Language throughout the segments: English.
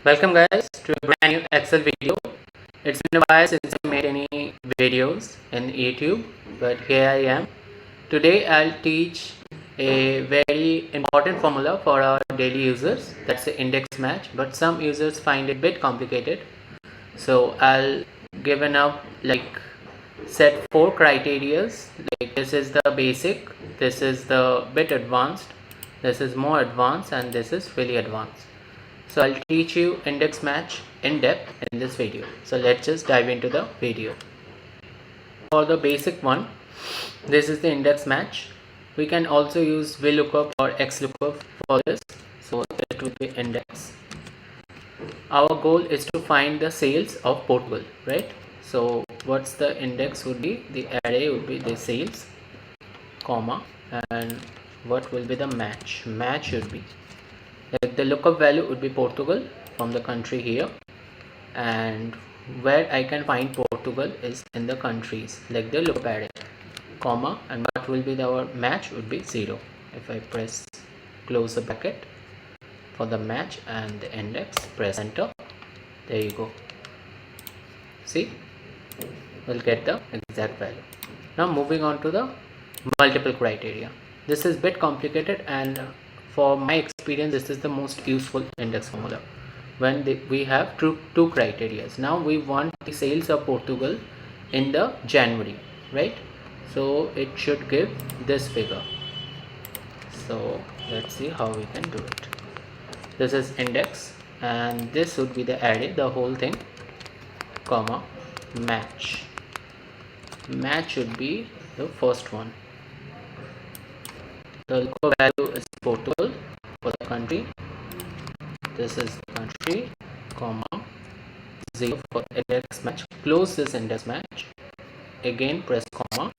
Welcome guys to a brand new Excel video. It's been a while since I made any videos in YouTube, but here I am. Today I'll teach a very important formula for our daily users. That's the index match, but some users find it a bit complicated. So I'll give up like set 4 criterias. Like this is the basic, this is the bit advanced, this is more advanced, and this is really advanced. So I'll teach you index match in depth in this video. So let's just dive into the video. For the basic one, this is the index match. We can also use VLOOKUP or XLOOKUP for this. So it will be index. Our goal is to find the sales of Portugal, right? So what's the index would be? The array would be the sales, comma, and what will be the match? Match should be like the lookup value would be Portugal from the country here, and where I can find Portugal is in the countries like the lookup array, comma, and what will be our match would be 0. If I press close the bracket for the match and the index, press enter, there you go. See, we'll get the exact value. Now moving on to the multiple criteria. This is a bit complicated, and for my experience this is the most useful index formula when we have two criteria. Now we want the sales of Portugal in the January, right? So it should give this figure. So let's see how we can do it. This is index, and this would be the array, the whole thing, comma, match. Match should be the first one. The local value is Portugal for the country. This is country, comma, 0 for index match. Close this index match. Again press comma,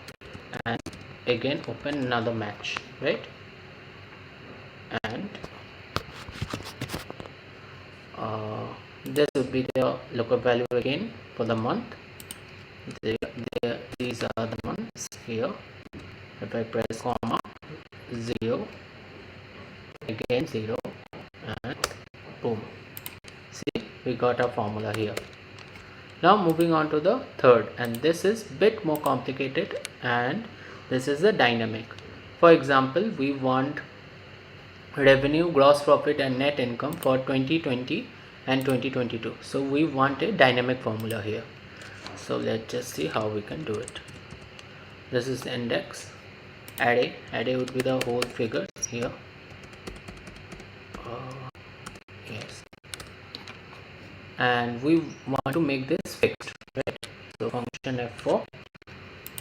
and again open another match, right? And this would be the local value again for the month. These are the months here. If I press comma, 0, again 0, and boom. See, we got our formula here. Now moving on to the third, and this is bit more complicated, and this is the dynamic. For example, we want revenue, gross profit, and net income for 2020 and 2022. So we want a dynamic formula here. So let's just see how we can do it. This is the index. Array would be the whole figure here. Yes, and we want to make this fixed, right? So function F4,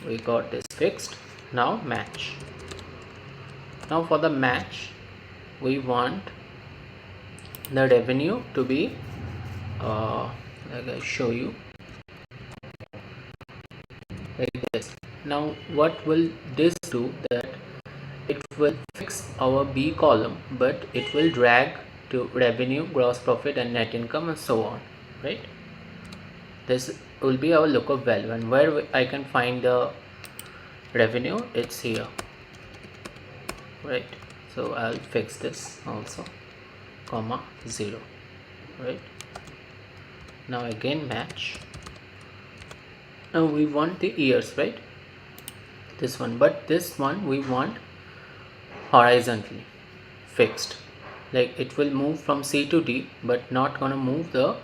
we got this fixed. Now match. Now for the match, we want the revenue to be like I show you like this. Now what will this do? That it will fix our B column, but it will drag to revenue, gross profit, and net income, and so on, right? This will be our lookup value, and where I can find the revenue, it's here, right? So I'll fix this also, comma, 0, right? Now again match. Now we want the years, right? This one, but this one we want horizontally fixed, like it will move from C to D, but not gonna move the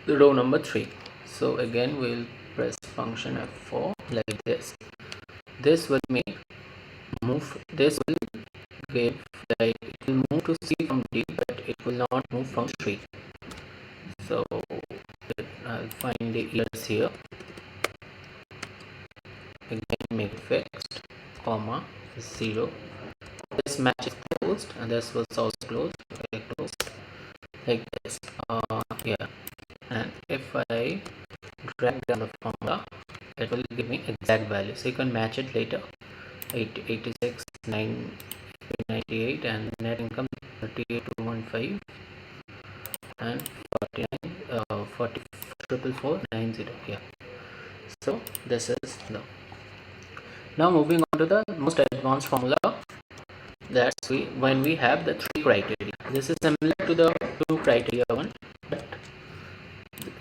row number 3. So again we'll press function F4 like this. This will make move, this will give, like it will move to C from D, but it will not move from 3. So I'll find the years here, again make it fixed, comma, 0. This match is closed, and this was also closed. Okay, closed like this. Yeah, and if I drag down the formula, it will give me exact value. So you can match it later. 86, 98, and net income 38,215, and 49, 40, 44490. Yeah. So this is the. Now moving on to the most advanced formula. That's when we have the three criteria. This is similar to the two criteria one, but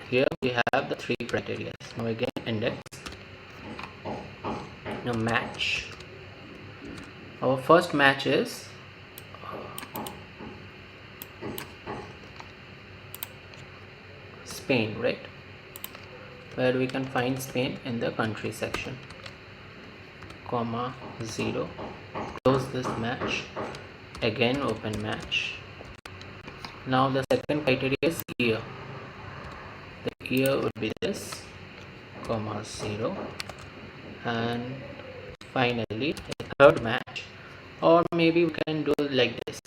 here we have the three criteria. Now again index. Now match. Our first match is Spain, right? Where we can find Spain in the country section. Comma 0. Close this match. Again open match. Now the second criteria is year. The year would be this, comma 0. And finally a third match, or maybe we can do like this.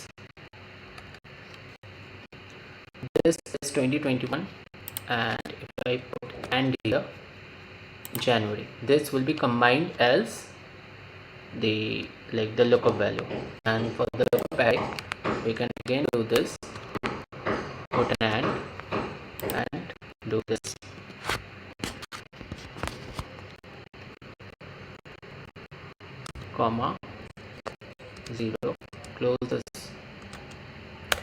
This is 2021, and if I put and year, January, this will be combined as the lookup value. And for the lookup array, we can again do this, put an and do this. Comma 0, close this,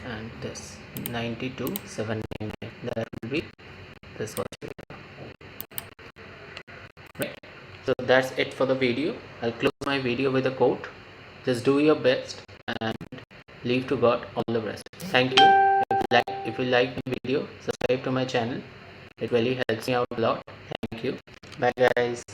and this 92799, that will be this was right. So that's it for the video. I'll close my video with a quote: just do your best and leave to God all the rest. Thank you. If you like the video, subscribe to my channel. It really helps me out a lot. Thank you. Bye guys.